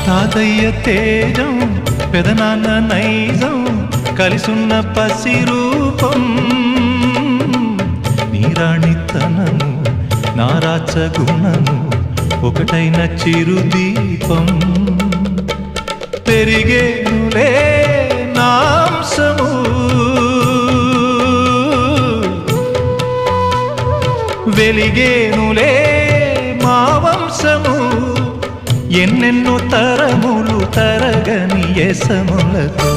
తాతయ్య తేజం పెదనాన్న నైజం కలిసున్న పసి రూపం నీరాణితనము నారాచ గుణము ఒకటైన చిరుదీపం పెరిగేనులే నాంసము వెలిగేనులే మా వంశము ఎన్నెన్నో తరములు తరగని యసములతో